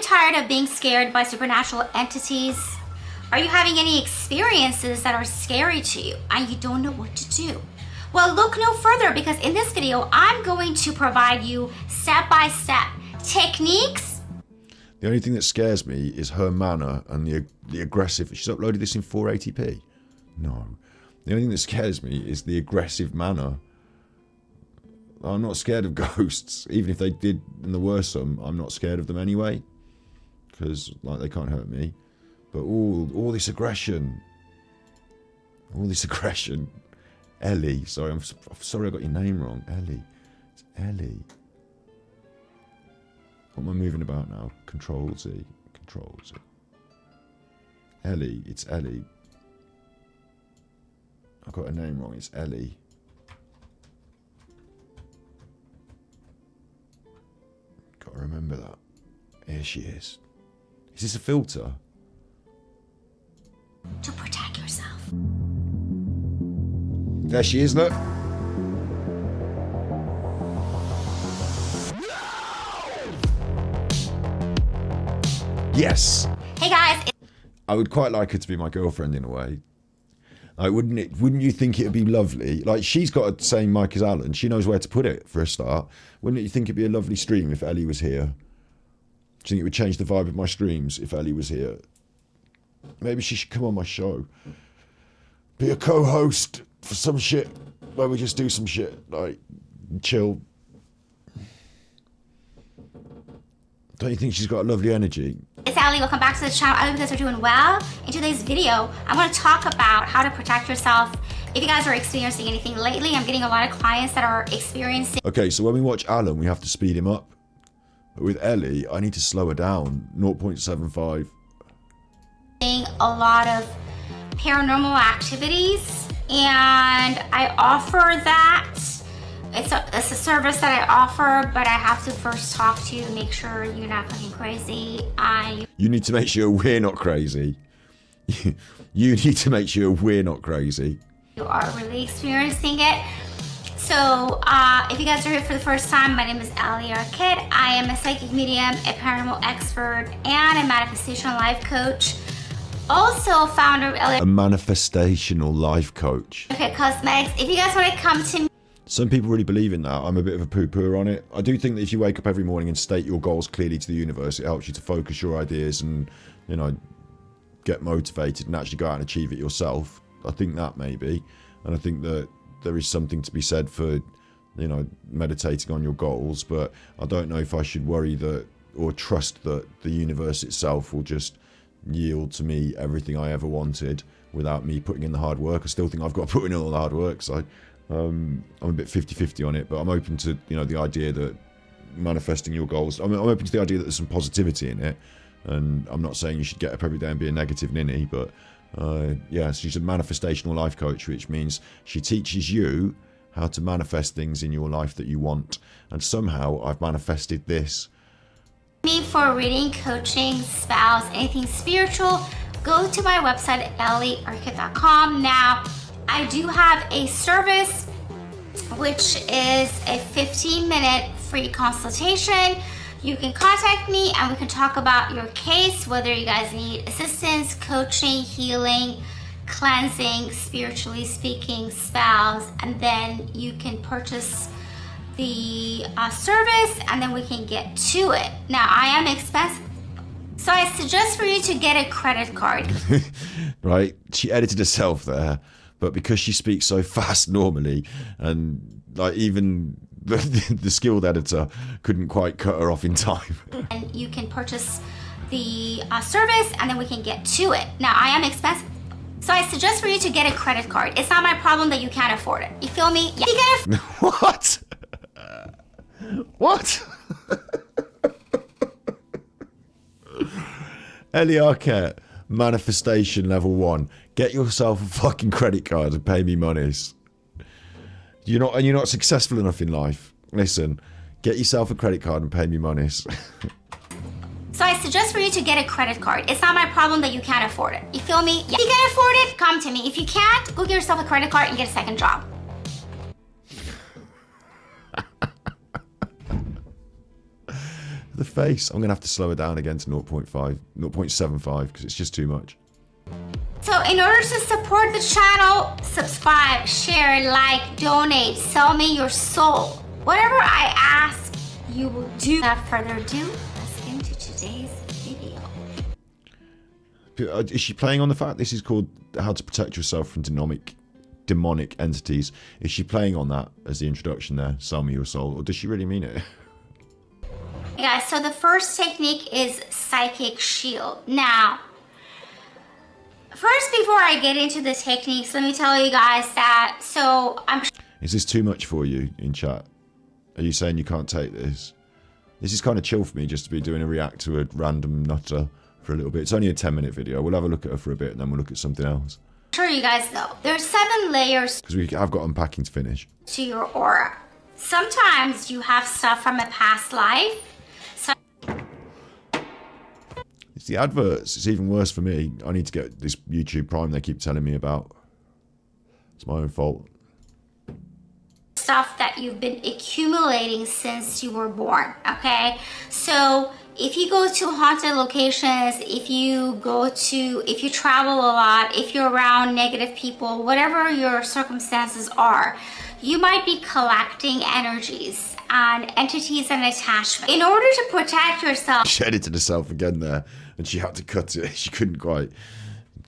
tired of being scared by supernatural entities? Are you having any experiences that are scary to you and you don't know what to do? Well, look no further, because in this video, I'm going to provide you step-by-step techniques. The only thing that scares me is her manner and the aggressive. She's uploaded this in 480p. No. The only thing that scares me is the aggressive manner. I'm not scared of ghosts. Even if they did, and there were some, I'm not scared of them anyway. Because, like, they can't hurt me. But all this aggression. All this aggression. Ellie. Sorry, I'm sorry I got your name wrong. Ellie. It's Ellie. What am I moving about now? Control Z. Control Z. Ellie. It's Ellie. I got her name wrong. It's Ellie. Gotta remember that. Here she is. Is this a filter? To protect yourself. There she is, look. Yes. Hey guys. I would quite like her to be my girlfriend in a way. Like, wouldn't you think it would be lovely? Like, she's got a same mic as Alan. She knows where to put it for a start. Wouldn't you think it'd be a lovely stream if Ellie was here? Do you think it would change the vibe of my streams if Ellie was here? Maybe she should come on my show. Be a co-host for some shit where we just do some shit, like, chill. Don't you think she's got a lovely energy? It's Ellie, welcome back to the channel. I hope you guys are doing well. In today's video, I want to talk about how to protect yourself. If you guys are experiencing anything lately, I'm getting a lot of clients that are experiencing. Okay, so when we watch Alan, we have to speed him up. But with Ellie, I need to slow her down, 0.75. A lot of paranormal activities, and I offer that. It's a service that I offer, but I have to first talk to you to make sure you're not fucking crazy. You need to make sure we're not crazy. You need to make sure we're not crazy. You are really experiencing it. So, if you guys are here for the first time, my name is Ellie Arket. I am a psychic medium, a paranormal expert, and a manifestation life coach. Also founder of Ellie. A manifestational life coach. Okay, Cosmetics. If you guys want to come to me. Some people really believe in that. I'm a bit of a poo-pooer on it. I do think that if you wake up every morning and state your goals clearly to the universe, it helps you to focus your ideas and, you know, get motivated and actually go out and achieve it yourself. I think that maybe. And I think that there is something to be said for, you know, meditating on your goals. But I don't know if I should worry that or trust that the universe itself will just yield to me everything I ever wanted without me putting in the hard work. I still think I've got to put in all the hard work. So I'm a bit 50-50 on it, but I'm open to, you know, the idea that manifesting your goals. I'm open to the idea that there's some positivity in it, and I'm not saying you should get up every day and be a negative ninny, but yeah, she's a manifestational life coach, which means she teaches you how to manifest things in your life that you want. And somehow I've manifested this. Me for reading, coaching, spouse, anything spiritual, go to my website at elliearket.com. Now, I do have a service, which is a 15-minute free consultation. You can contact me and we can talk about your case, whether you guys need assistance, coaching, healing, cleansing, spiritually speaking, spouse, and then you can purchase the service and then we can get to it. Now, I am expensive, so I suggest for you to get a credit card. Right, she edited herself there. But because she speaks so fast normally, and like even the skilled editor couldn't quite cut her off in time. And you can purchase the service and then we can get to it. Now, I am expensive, so I suggest for you to get a credit card. It's not my problem that you can't afford it. You feel me? Yeah. You can What? What? Ellie Arket, manifestation level 1. Get yourself a fucking credit card and pay me monies. You're not successful enough in life. Listen, get yourself a credit card and pay me monies. So I suggest for you to get a credit card. It's not my problem that you can't afford it. You feel me? Yeah. If you can afford it, come to me. If you can't, go get yourself a credit card and get a second job. The face. I'm going to have to slow it down again to 0.75 because it's just too much. So in order to support the channel, subscribe, share, like, donate, sell me your soul. Whatever I ask, you will do. Without further ado, let's get into today's video. Is she playing on the fact this is called How to Protect Yourself from Demonic Entities? Is she playing on that as the introduction there, sell me your soul, or does she really mean it? Hey guys, so the first technique is Psychic Shield. Now, first, before I get into the techniques, let me tell you guys that, Is this too much for you in chat? Are you saying you can't take this? This is kind of chill for me just to be doing a react to a random nutter for a little bit. It's only a 10-minute video. We'll have a look at her for a bit and then we'll look at something else. I'm sure you guys know, there's 7 layers Because we have got unpacking to finish. to your aura. Sometimes you have stuff from a past life. It's the adverts. It's even worse for me. I need to get this YouTube Prime they keep telling me about. It's my own fault. Stuff that you've been accumulating since you were born, okay? So if you go to haunted locations, if you travel a lot, if you're around negative people, whatever your circumstances are, you might be collecting energies and entities and attachments. In order to protect yourself, She edited herself again there, and she had to cut it. She couldn't quite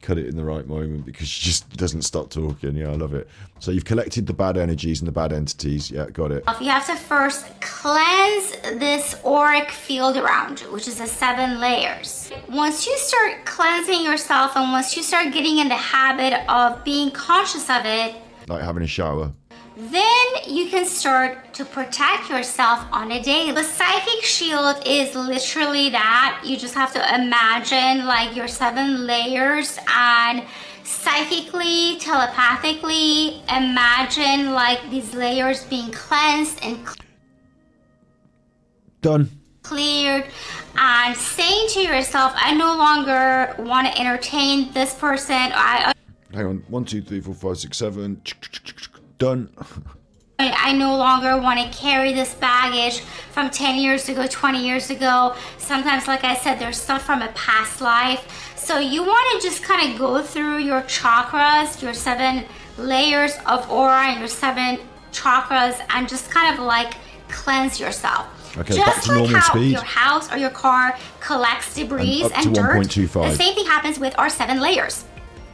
cut it in the right moment because she just doesn't stop talking. Yeah, I love it. So you've collected the bad energies and the bad entities. Yeah, got it. you have to first cleanse this auric field around you, which is the 7 layers. Once you start cleansing yourself and once you start getting in the habit of being conscious of it, Like having a shower. then you can start to protect yourself on a daily. The psychic shield is literally that. You just have to imagine like your 7 layers and psychically, telepathically imagine like these layers being cleansed and Done. cleared, and saying to yourself, I no longer want to entertain this person. Hang on. 1, 2, 3, 4, 5, 6, 7. Done. I no longer want to carry this baggage from 10 years ago, 20 years ago. Sometimes, like I said, there's stuff from a past life. So you want to just kind of go through your chakras, your 7 layers of aura and your 7 chakras, and just kind of like cleanse yourself. Okay, Just back to like normal how speed. your house or your car collects debris And up and to dirt, 1.25. the same thing happens with our 7 layers.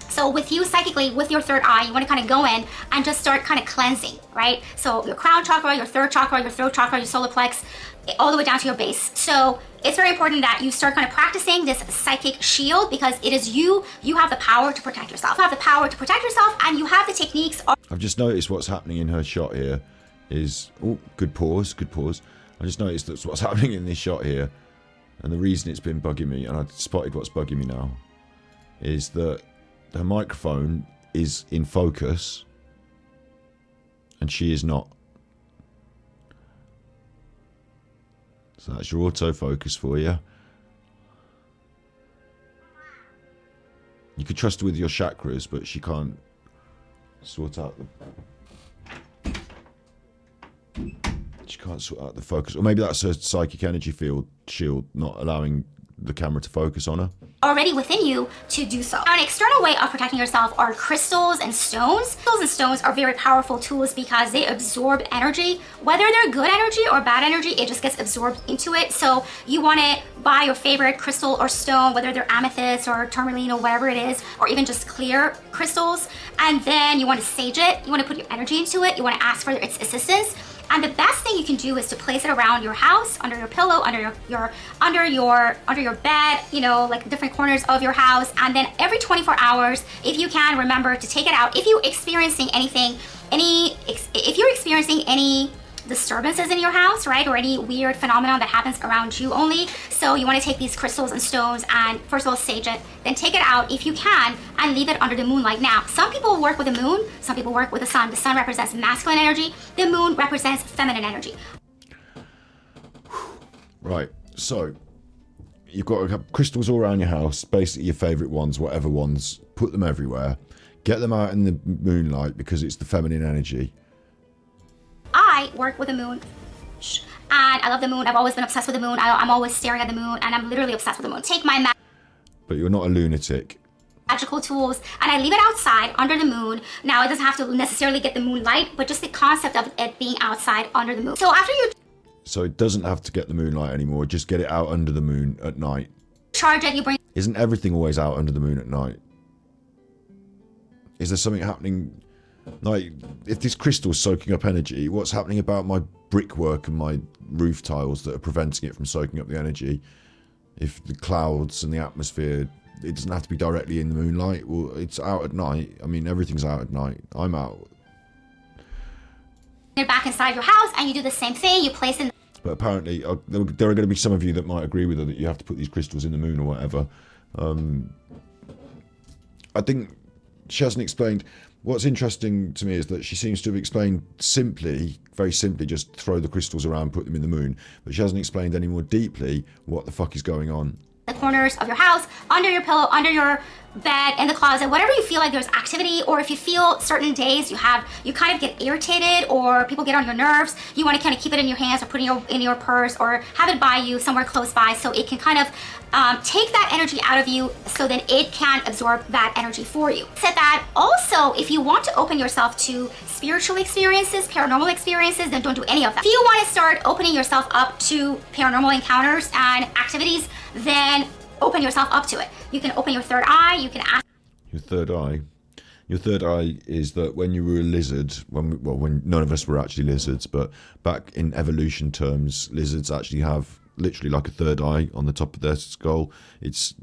So with you psychically, with your 3rd eye, you want to kind of go in and just start kind of cleansing, right? So your crown chakra, your 3rd chakra, your throat chakra, your solar plex, all the way down to your base. So it's very important that you start kind of practicing this psychic shield because it is you have the power to protect yourself. You have the power to protect yourself and you have the techniques. I've just noticed what's happening in her shot here is... Oh, good pause, good pause. I just noticed that's what's happening in this shot here. And the reason it's been bugging me, and I've spotted what's bugging me now, is that her microphone is in focus and she is not. So that's your autofocus for you. You could trust her with your chakras, but she can't sort out the... She can't sort out the focus. Or maybe that's her psychic energy field shield not allowing the camera to focus on her. Already within you to do so. Now, an external way of protecting yourself are crystals and stones. Crystals and stones are very powerful tools because they absorb energy. Whether they're good energy or bad energy, it just gets absorbed into it. So you want to buy your favorite crystal or stone, whether they're amethyst or tourmaline or whatever it is, or even just clear crystals. And then you want to sage it. You want to put your energy into it. You want to ask for its assistance. And the best thing you can do is to place it around your house, under your pillow, under your bed, you know, like different corners of your house. And then every 24 hours, if you can, remember to take it out. If you're experiencing if you're experiencing any disturbances in your house, right, or any weird phenomenon that happens around you only, so you want to take these crystals and stones and first of all sage it, then take it out if you can and leave it under the moonlight. Now, some people work with the moon, some people work with the sun. The sun represents masculine energy, the moon represents feminine energy. Right, so you've got crystals all around your house, basically your favorite ones, whatever ones, put them everywhere, get them out in the moonlight because it's the feminine energy. I work with the moon And I love the moon. I've always been obsessed with the moon. I'm always staring at the moon, and I'm literally obsessed with the moon. Take my But you're not a lunatic. magical tools and I leave it outside under the moon. Now it doesn't have to necessarily get the moonlight, but just the concept of it being outside under the moon. So after you So it doesn't have to get the moonlight anymore. Just get it out under the moon at night. charge it, you bring Isn't everything always out under the moon at night? Is there something happening? Like, if this crystal's soaking up energy, what's happening about my brickwork and my roof tiles that are preventing it from soaking up the energy? If the clouds and the atmosphere, it doesn't have to be directly in the moonlight. Well, it's out at night. I mean, everything's out at night. I'm out. it back inside your house and you do the same thing. You place it. But apparently, there are going to be some of you that might agree with her that you have to put these crystals in the moon or whatever. I think she hasn't explained. What's interesting to me is that she seems to have explained simply, very simply, just throw the crystals around, put them in the moon. But she hasn't explained any more deeply what the fuck is going on. The corners of your house, under your pillow, under your bed, in the closet, whatever you feel like there's activity, or if you feel certain days you kind of get irritated or people get on your nerves, you want to kind of keep it in your hands or put it in your purse or have it by you somewhere close by so it can kind of take that energy out of you so that it can absorb that energy for you. Said that also, if you want to open yourself to spiritual experiences, paranormal experiences, then don't do any of that. If you want to start opening yourself up to paranormal encounters and activities, then open yourself up to it. You can open your third eye, you can ask. Your third eye? Your third eye is that when you were a lizard, when none of us were actually lizards, but back in evolution terms, lizards actually have literally like a third eye on the top of their skull. It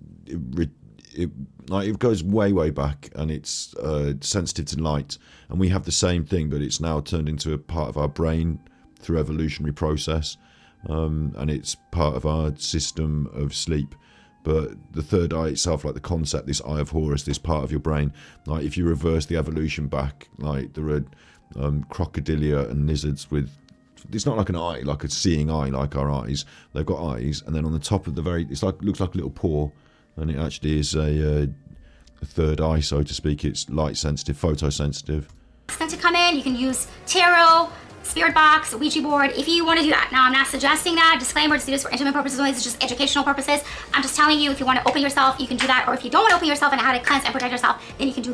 goes way back, and it's sensitive to light, and we have the same thing, but it's now turned into a part of our brain through evolutionary process, and it's part of our system of sleep. But the third eye itself, like the concept, this eye of Horus, this part of your brain, like if you reverse the evolution back, like there are crocodilia and lizards with, it's not like an eye, like a seeing eye, like our eyes. They've got eyes, and then on the top of the looks like a little paw, and it actually is a third eye, so to speak. It's light sensitive, photosensitive. Them to come in, you can use tarot, spirit box, Ouija board, if you want to do that. Now, I'm not suggesting that. Disclaimer, just do this for intimate purposes only. It's just educational purposes. I'm just telling you, if you want to open yourself, you can do that. Or if you don't want to open yourself and how to cleanse and protect yourself, then you can do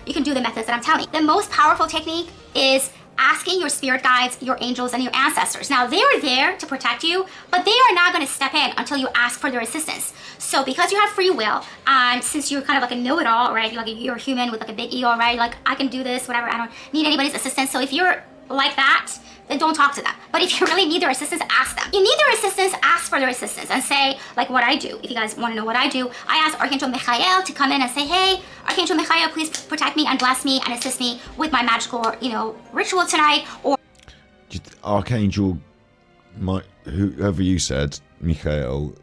you can do the methods that I'm telling you. The most powerful technique is asking your spirit guides, your angels, and your ancestors. Now, they are there to protect you, but they are not going to step in until you ask for their assistance. So because you have free will, and since you're kind of like a know-it-all, right? Like you're a human with like a big ego, right? Like, I can do this, whatever. I don't need anybody's assistance. So if you're like that, then don't talk to them. But if you really need their assistance, ask them. You need their assistance, ask for their assistance, and say, like what I do. If you guys want to know what I do, I ask Archangel Michael to come in and say, hey, Archangel Michael, please protect me and bless me and assist me with my magical, ritual tonight. Or Archangel, whoever you said, Michael,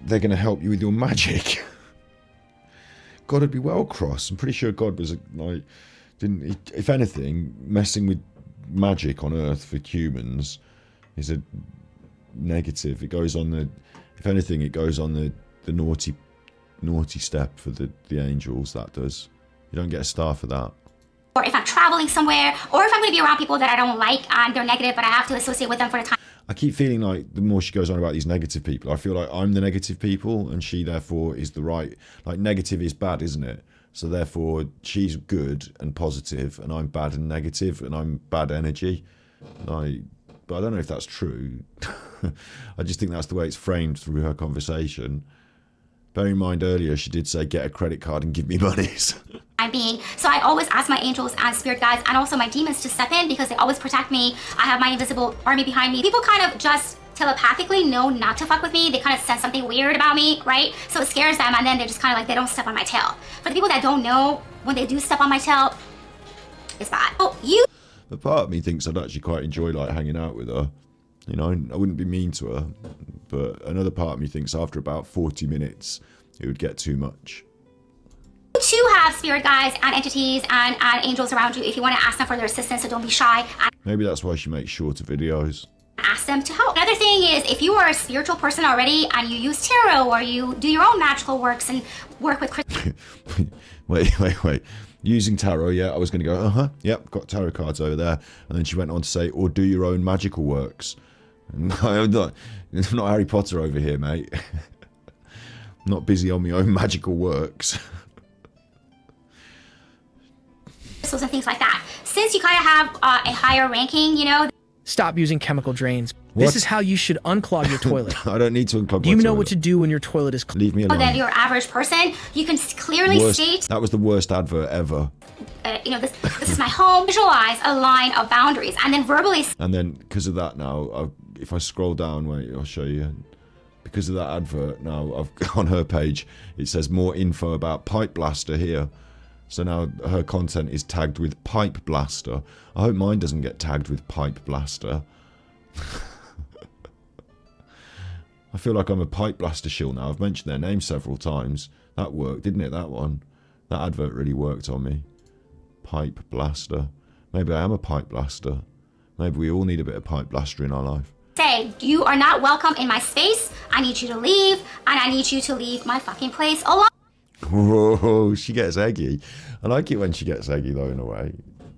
they're going to help you with your magic. God would be well cross. I'm pretty sure God was like, if anything, messing with magic on Earth for humans is a negative. It goes on if anything, it goes on the naughty step for the angels. That does. You don't get a star for that. Or if I'm traveling somewhere, or if I'm going to be around people that I don't like and they're negative, but I have to associate with them for the time. I keep feeling like the more she goes on about these negative people, I feel like I'm the negative people and she therefore is the right. Like, negative is bad, isn't it? So therefore she's good and positive and I'm bad and negative and I'm bad energy. But I don't know if that's true. I just think that's the way it's framed through her conversation. Bear in mind, earlier she did say, get a credit card and give me monies. So I always ask my angels and spirit guides and also my demons to step in because they always protect me. I have my invisible army behind me. People kind of just telepathically know not to fuck with me. They kind of sense something weird about me, right? So it scares them, and then they're just kind of like, they don't step on my tail. For the people that don't know, when they do step on my tail, it's bad. But part of me thinks I'd actually quite enjoy like hanging out with her. I wouldn't be mean to her, but another part of me thinks after about 40 minutes it would get too much. To have spirit guides and entities and angels around you if you want to ask them for their assistance, so don't be shy. Maybe that's why she makes shorter videos. Ask them to help. Another thing is, if you are a spiritual person already and you use tarot or you do your own magical works and work with Wait. Using tarot, yeah, I was going to go, yep, got tarot cards over there. And then she went on to say, or do your own magical works. No, I'm not Harry Potter over here, mate. I'm not busy on my own magical works. Crystals and things like that. Since you kind of have a higher ranking, you know. Stop using chemical drains. What? This is how you should unclog your toilet. I don't need to unclog my toilet. Do you know what to do when your toilet is clean? Leave me alone. Than your average person, you can clearly state. That was the worst advert ever. You know, this is my home. Visualize a line of boundaries, and then verbally. And then, because of that now, if I scroll down, wait, I'll show you. Because of that advert, now on her page, it says more info about Pipe Blaster here. So now her content is tagged with Pipe Blaster. I hope mine doesn't get tagged with Pipe Blaster. I feel like I'm a Pipe Blaster shill now. I've mentioned their name several times. That worked, didn't it, that one? That advert really worked on me. Pipe Blaster. Maybe I am a Pipe Blaster. Maybe we all need a bit of Pipe Blaster in our life. Say, you are not welcome in my space. I need you to leave, and I need you to leave my fucking place alone. Whoa, she gets eggy. I like it when she gets eggy, though, in a way.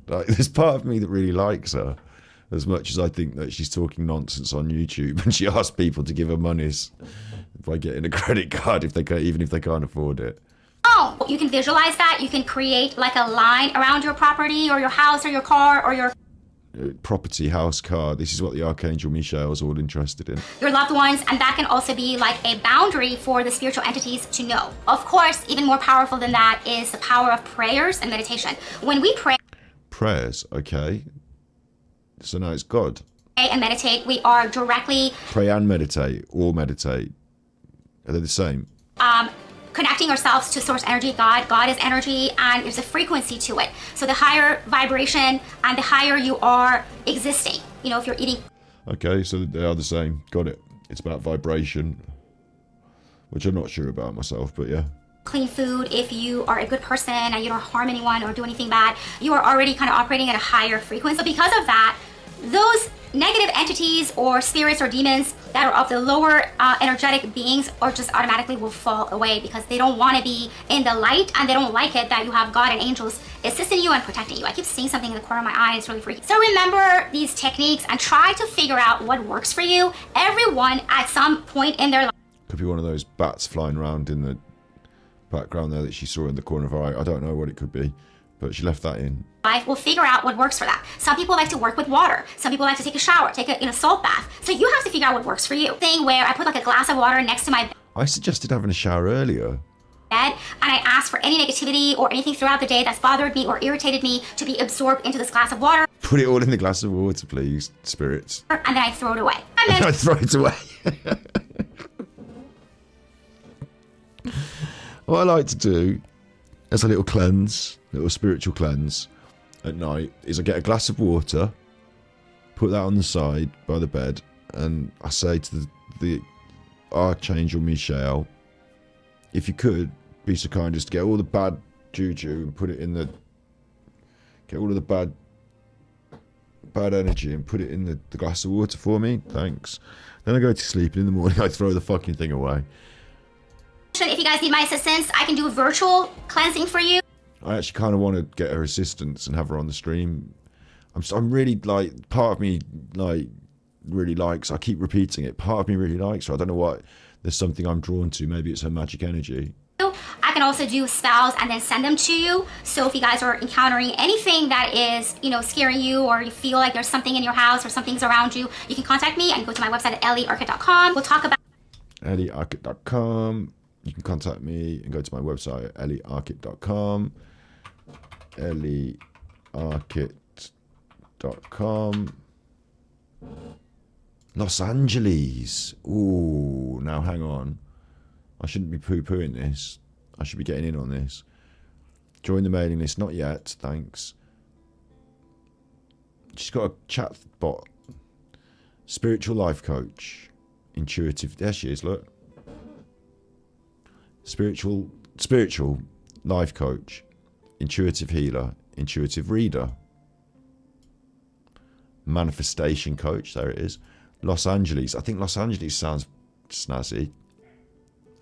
Like, there's part of me that really likes her, as much as I think that she's talking nonsense on YouTube, and she asks people to give her monies by getting a credit card even if they can't afford it. Oh, you can visualize that. You can create like a line around your property or your house or your car or your property, house, car. This is what the Archangel Michael's all interested in. Your loved ones, and that can also be like a boundary for the spiritual entities to know. Of course, even more powerful than that is the power of prayers and meditation. When we pray, prayers, okay. So now it's God. And meditate, we are directly pray and meditate, or meditate. Are they the same? Connecting ourselves to source energy, God. God is energy, and there's a frequency to it. So the higher vibration and the higher you are existing. You know, if you're eating. Okay, so they are the same. Got it. It's about vibration, which I'm not sure about myself, but yeah. Clean food, if you are a good person and you don't harm anyone or do anything bad, you are already kind of operating at a higher frequency. So because of that, those negative entities or spirits or demons that are of the lower energetic beings or just automatically will fall away because they don't want to be in the light, and they don't like it that you have God and angels assisting you and protecting you. I keep seeing something in the corner of my eye. It's really freaky. So remember these techniques and try to figure out what works for you. Everyone at some point in their life. Could be one of those bats flying around in the background there that she saw in the corner of her eye. I don't know what it could be, but she left that in. Will figure out what works for that. Some people like to work with water. Some people like to take a shower, take a salt bath. So you have to figure out what works for you. Thing where I put like a glass of water next to my bed. I suggested having a shower earlier. And I asked for any negativity or anything throughout the day that's bothered me or irritated me to be absorbed into this glass of water. Put it all in the glass of water, please, spirits. And then I throw it away. And then I throw it away. What I like to do as a little cleanse, little spiritual cleanse at night, is I get a glass of water, put that on the side by the bed, and I say to the Archangel Michael, if you could be so kind as to get all the bad juju and put it in the, get all of the bad energy and put it in the glass of water for me, thanks. Then I go to sleep, and in the morning I throw the fucking thing away. If you guys need my assistance, I can do a virtual cleansing for you. I actually kind of want to get her assistance and have her on the stream. I'm really, like, part of me, like, really likes, I keep repeating it, part of me really likes her. I don't know what, there's something I'm drawn to. Maybe it's her magic energy. I can also do spells and then send them to you. So if you guys are encountering anything that is, scaring you, or you feel like there's something in your house or something's around you, you can contact me and go to my website at elliearket.com. We'll talk about elliearket.com. You can contact me and go to my website at elliearket.com. elliearket.com. Los Angeles. Ooh, now hang on. I shouldn't be poo-pooing this. I should be getting in on this. Join the mailing list. Not yet, thanks. She's got a chat bot. Spiritual life coach. Intuitive. There she is, look. Spiritual life coach. Intuitive healer. Intuitive reader. Manifestation coach. There it is. Los Angeles. I think Los Angeles sounds snazzy,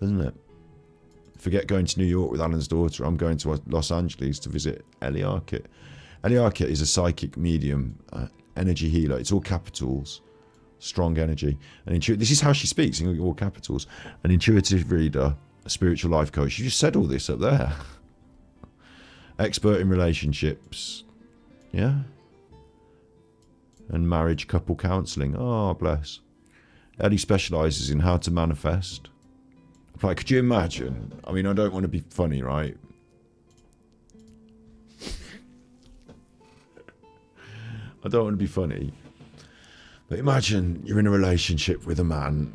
doesn't it? Forget going to New York with Alan's daughter. I'm going to Los Angeles to visit Ellie Arket. Ellie Arket is a psychic medium, energy healer. It's all capitals, strong energy. And this is how she speaks, in all capitals. An intuitive reader, a spiritual life coach. You just said all this up there. Expert in relationships. Yeah. And marriage couple counselling. Oh, bless. Ellie specialises in how to manifest. Like, could you imagine? I mean, I don't want to be funny, right? I don't want to be funny. But imagine you're in a relationship with a man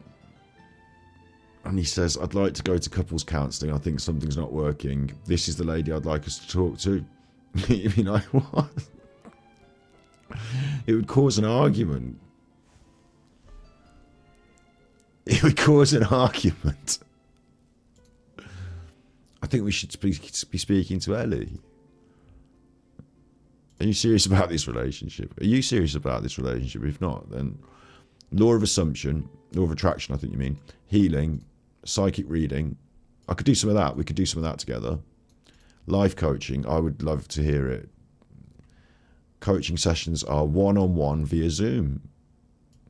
and he says, I'd like to go to couples counselling. I think something's not working. This is the lady I'd like us to talk to. You'd be like, what? It would cause an argument. It would cause an argument. I think we should be speaking to Ellie. Are you serious about this relationship? Are you serious about this relationship? If not, then law of assumption, law of attraction, I think you mean, healing, psychic reading. I could do some of that. We could do some of that together. Life coaching, I would love to hear it. Coaching sessions are one-on-one via Zoom.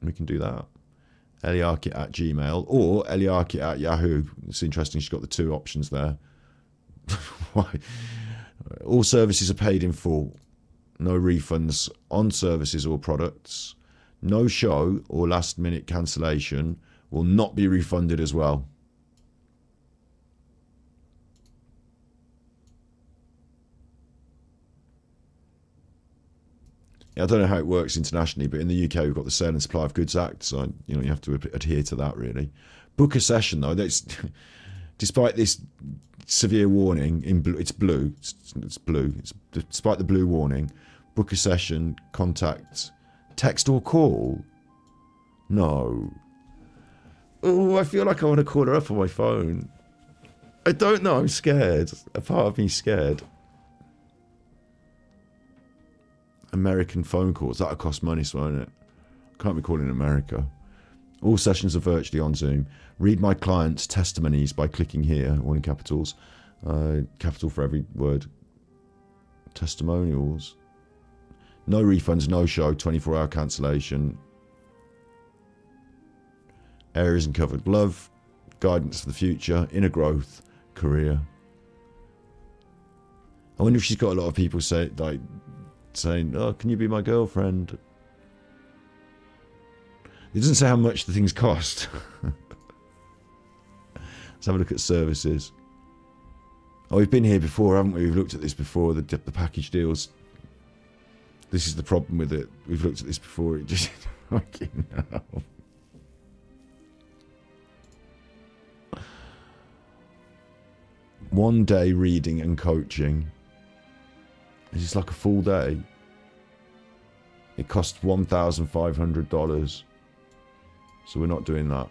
We can do that. elliarkit@gmail or elliarkit@yahoo. It's interesting, she's got the two options there. Why? All services are paid in full. No refunds on services or products. No show or last minute cancellation will not be refunded as well. I don't know how it works internationally, but in the UK we've got the Sale and Supply of Goods Act, so you have to adhere to that really. Book a session though. That's despite this severe warning in blue. It's blue. It's blue. Despite the blue warning. Book a session. Contact. Text or call. No. Oh, I feel like I want to call her up on my phone. I don't know. I'm scared. A part of me's scared. American phone calls. That'll cost money, so won't it? Can't be calling America. All sessions are virtually on Zoom. Read my clients' testimonies by clicking here, all in capitals. Capital for every word. Testimonials. No refunds, no show, 24-hour cancellation. Areas uncovered. Love, guidance for the future, inner growth, career. I wonder if she's got a lot of people saying, oh, can you be my girlfriend? It doesn't say how much the things cost. Let's have a look at services. Oh, we've been here before, haven't we? We've looked at this before, the package deals. This is the problem with it. We've looked at this before. It just fucking hell. One day reading and coaching. Is this like a full day? It costs $1,500. So we're not doing that.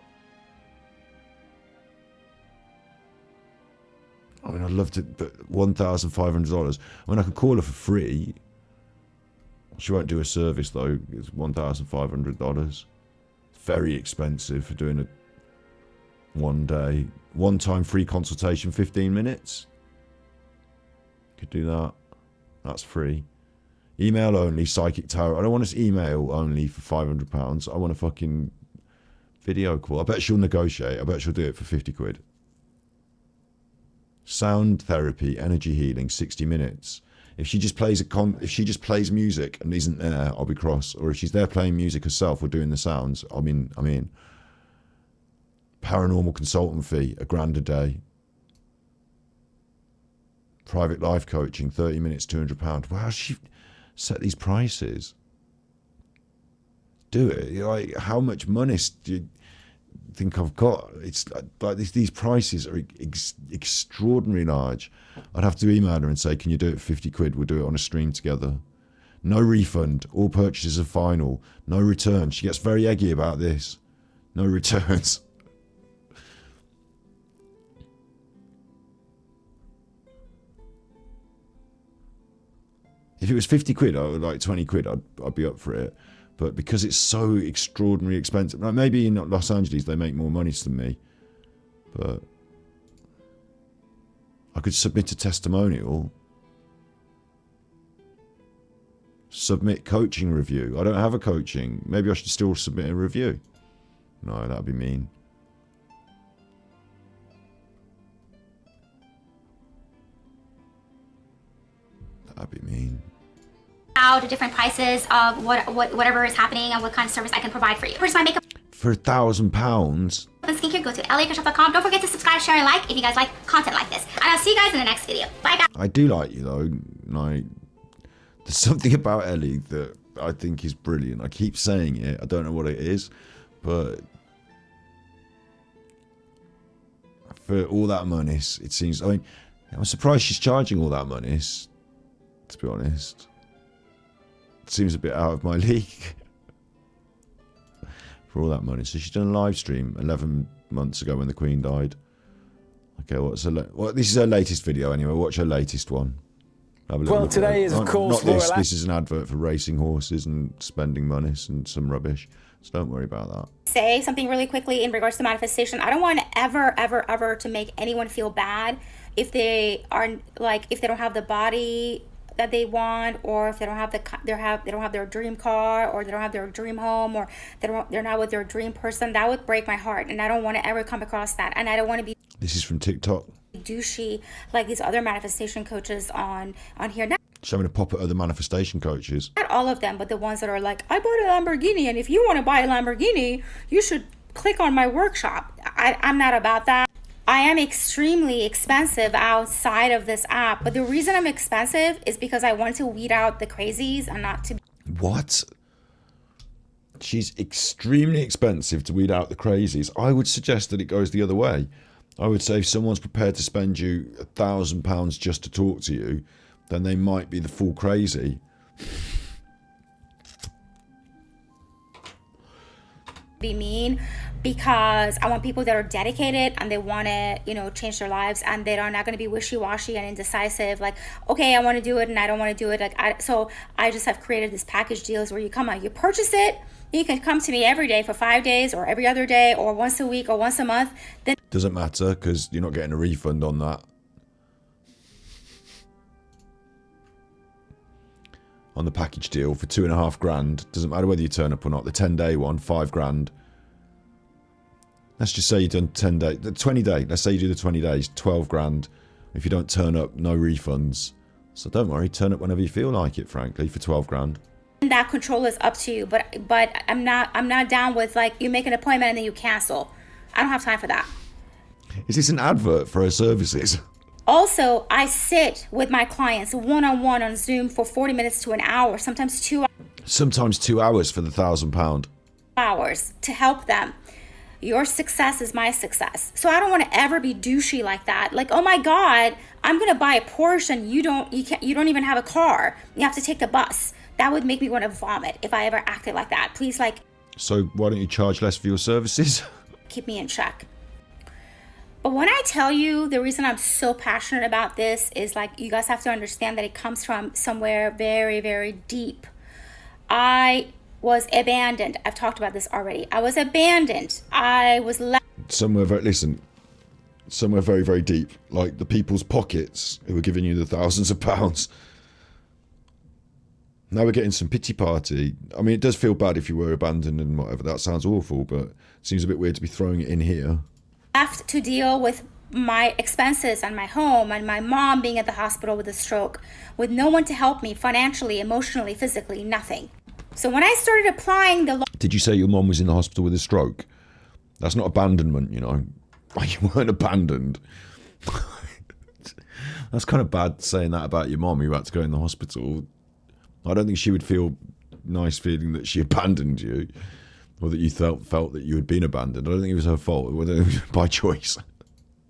I mean, I'd love to, but $1,500. I mean, I could call her for free. She won't do a service though. It's $1,500. Very expensive for doing a one day. One time free consultation, 15 minutes. Could do that. That's free. Email only, psychic tarot. I don't want to email only for £500. I want a fucking video call. I bet she'll negotiate. I bet she'll do it for 50 quid. Sound therapy, energy healing, 60 minutes. If she just plays music and isn't there, I'll be cross. Or if she's there playing music herself or doing the sounds, I'm in. Paranormal consultant fee, £1,000 a day. Private life coaching, 30 minutes, £200. Wow, she set these prices. Do it. Like, how much money do you think I've got? It's like these prices are extraordinarily large. I'd have to email her and say, can you do it for 50 quid? We'll do it on a stream together. No refund. All purchases are final. No return. She gets very eggy about this. No returns. If it was 50 quid or like 20 quid, I'd be up for it. But because it's so extraordinarily expensive, like maybe in Los Angeles they make more money than me. But I could submit a testimonial. Submit coaching review. I don't have a coaching. Maybe I should still submit a review. No, that'd be mean. That'd be mean. Out different prices of whatever is happening and what kind of service I can provide for you. Purchase my makeup For £1,000. and skincare, go to elliearket.com. Don't forget to subscribe, share, and like if you guys like content like this. And I'll see you guys in the next video. Bye, guys. I do like you though. Like, there's something about Ellie that I think is brilliant. I keep saying it. I don't know what it is, but for all that money, it seems. I mean, I'm surprised she's charging all that money. To be honest, it seems a bit out of my league. For all that money. So she's done a live stream 11 months ago when the Queen died. Okay, well, this is her latest video anyway. Watch her latest one. Have a little Well, look today at is, it. of course, not this. Royal This is an advert for racing horses and spending money and some rubbish. So don't worry about that. Say something really quickly in regards to manifestation. I don't want ever to make anyone feel bad if they are like, if they don't have the body that they want, or if they don't have they don't have their dream car, or they don't have their dream home, or they're not with their dream person. That would break my heart, and I don't want to ever come across that. And I don't want to be This is from TikTok. douchey like these other manifestation coaches on here. So I'm going to pop at other manifestation coaches. Not all of them, but the ones that are like, I bought a Lamborghini, and if you want to buy a Lamborghini, you should click on my workshop. I'm not about that. I am extremely expensive outside of this app, but the reason I'm expensive is because I want to weed out the crazies and not to. What? She's extremely expensive to weed out the crazies. I would suggest that it goes the other way. I would say if someone's prepared to spend you £1,000 just to talk to you, then they might be the full crazy. Be mean, because I want people that are dedicated and they want to, you know, change their lives, and they are not going to be wishy-washy and indecisive. Like, okay, I want to do it and I don't want to do it. So I just have created this package deals where you come out, you purchase it, you can come to me every day for 5 days, or every other day, or once a week, or once a month. Then Doesn't matter because you're not getting a refund on that. On the package deal for $2,500. Doesn't matter whether you turn up or not. The 10-day one, $5,000. Let's just say you've done 10 days, the 20 day. Let's say you do the 20 days, $12,000. If you don't turn up, no refunds. So don't worry, turn up whenever you feel like it. Frankly, for $12,000. that control is up to you. But I'm not down with like you make an appointment and then you cancel. I don't have time for that. Is this an advert for her services? Also, I sit with my clients one-on-one on Zoom for 40 minutes to an hour, sometimes 2 Sometimes 2 hours for the £1,000. hours to help them. Your success is my success. So I don't want to ever be douchey like that. Like, oh my God, I'm going to buy a Porsche and you don't even have a car. You have to take the bus. That would make me want to vomit if I ever acted like that. Please, like, So why don't you charge less for your services? keep me in check. But when I tell you the reason I'm so passionate about this is like, you guys have to understand that it comes from somewhere very, very deep. I was abandoned. I've talked about this already. I was abandoned. I was left. Somewhere very, very deep. Like the people's pockets who were giving you the thousands of pounds. Now we're getting some pity party. I mean, it does feel bad if you were abandoned and whatever. That sounds awful, but it seems a bit weird to be throwing it in here. Left to deal with my expenses and my home and my mom being at the hospital with a stroke, with no one to help me financially, emotionally, physically, nothing. So when I started applying the law. Did you say your mom was in the hospital with a stroke? That's not abandonment, you know. Like, you weren't abandoned. That's kind of bad saying that about your mom who had to go in the hospital. I don't think she would feel nice feeling that she abandoned you, or that you felt that you had been abandoned. I don't think it was her fault. It was by choice.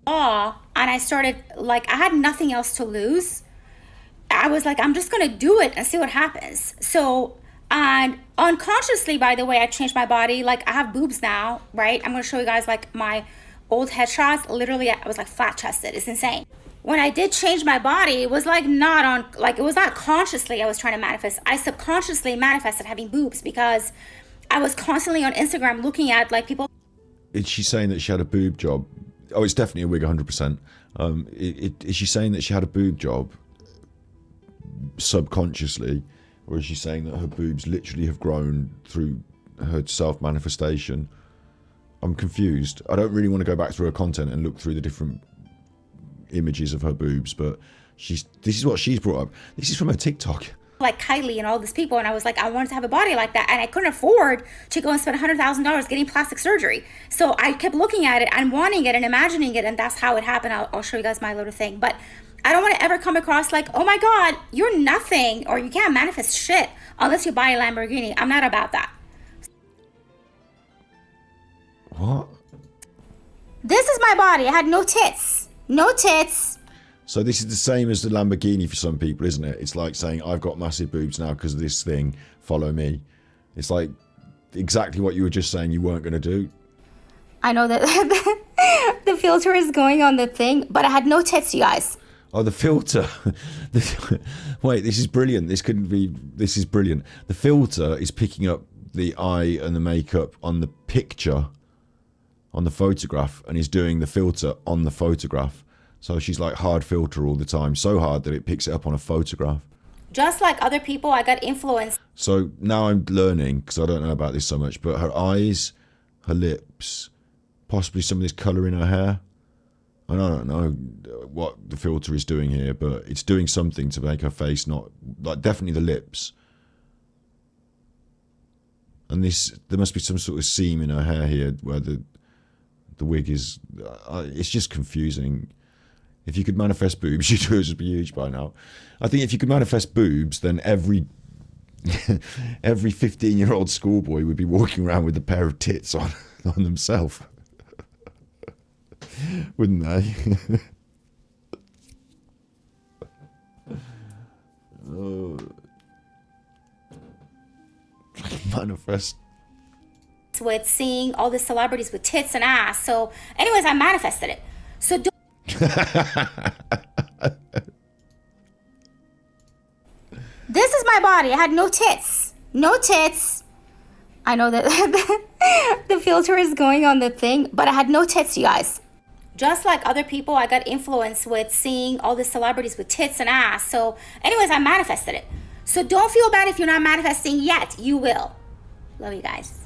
And I started, like, I had nothing else to lose. I was like, I'm just gonna do it and see what happens. So, and unconsciously, by the way, I changed my body. Like, I have boobs now, right? I'm gonna show you guys like my old headshots. Literally, I was like flat chested. It's insane. When I did change my body, it was like not on, like, it was not consciously I was trying to manifest. I subconsciously manifested having boobs because I was constantly on Instagram looking at like people. Is she saying that she had a boob job Oh, it's definitely a wig, 100%. Is she saying that she had a boob job subconsciously, or is she saying that her boobs literally have grown through her self-manifestation? I'm confused. I don't really want to go back through her content and look through the different images of her boobs, but this is what she's brought up. This is from her TikTok. Like Kylie and all these people, and I was like, I wanted to have a body like that, and I couldn't afford to go and spend $100,000 getting plastic surgery. So I kept looking at it and wanting it and imagining it, and that's how it happened. I'll show you guys my little thing, but I don't want to ever come across like, oh my God, you're nothing, or you can't manifest shit unless you buy a Lamborghini. I'm not about that. What? This is my body. I had no tits. No tits. So this is the same as the Lamborghini for some people, isn't it? It's like saying, I've got massive boobs now because of this thing, follow me. It's like exactly what you were just saying you weren't going to do. I know that the filter is going on the thing, but I had no tits, you guys. Oh, the filter. Wait, this is brilliant. This is brilliant. The filter is picking up the eye and the makeup on the picture, on the photograph, and is doing the filter on the photograph. So she's like hard filter all the time, so hard that it picks it up on a photograph. Just like other people, I got influenced. So now I'm learning, because I don't know about this so much, but her eyes, her lips, possibly some of this colour in her hair. I don't know what the filter is doing here, but it's doing something to make her face not, like definitely the lips. And there must be some sort of seam in her hair here where the wig is, it's just confusing. If you could manifest boobs, you'd yours would be huge by now. I think if you could manifest boobs, then every 15-year-old schoolboy would be walking around with a pair of tits on themselves. Wouldn't they? Oh. Manifest. With seeing all the celebrities with tits and ass. So anyways, I manifested it. So don't This is my body. I had no tits. No tits. I know that the filter is going on the thing, but I had no tits, you guys. just like other people, I got influenced with seeing all the celebrities with tits and ass. So anyways, I manifested it. So don't feel bad if you're not manifesting yet. You will. Love you guys.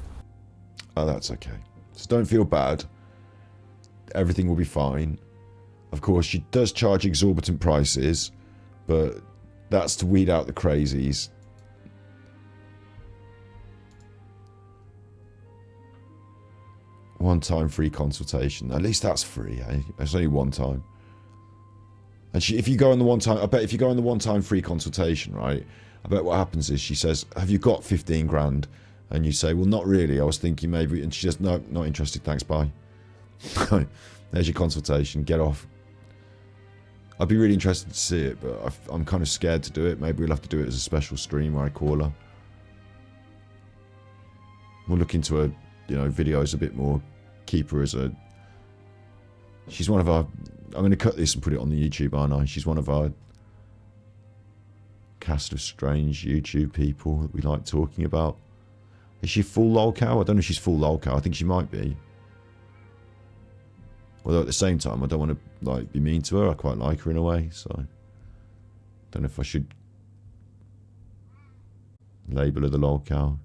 Oh, that's okay. So don't feel bad. Everything will be fine. Of course, she does charge exorbitant prices, but that's to weed out the crazies. One-time free consultation. At least that's free, eh? It's only one time. And if you go on the one-time, I bet if you go on the one-time free consultation, right? I bet what happens is she says, "Have you got 15 grand?" And you say, "Well, not really. I was thinking maybe." And she says, "No, not interested. Thanks, bye." There's your consultation. Get off. I'd be really interested to see it, but I'm kind of scared to do it. Maybe we'll have to do it as a special stream where I call her. We'll look into her, videos a bit more. Keep her as a... She's one of our... I'm going to cut this and put it on the YouTube, aren't I? She's one of our cast of strange YouTube people that we like talking about. Is she full lolcow? I don't know if she's full lolcow. I think she might be. Although at the same time, I don't want to be mean to her. I quite like her in a way, so I don't know if I should label her the lolcow.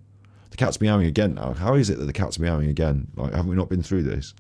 The cat's meowing again now. How is it that the cat's meowing again? Haven't we not been through this?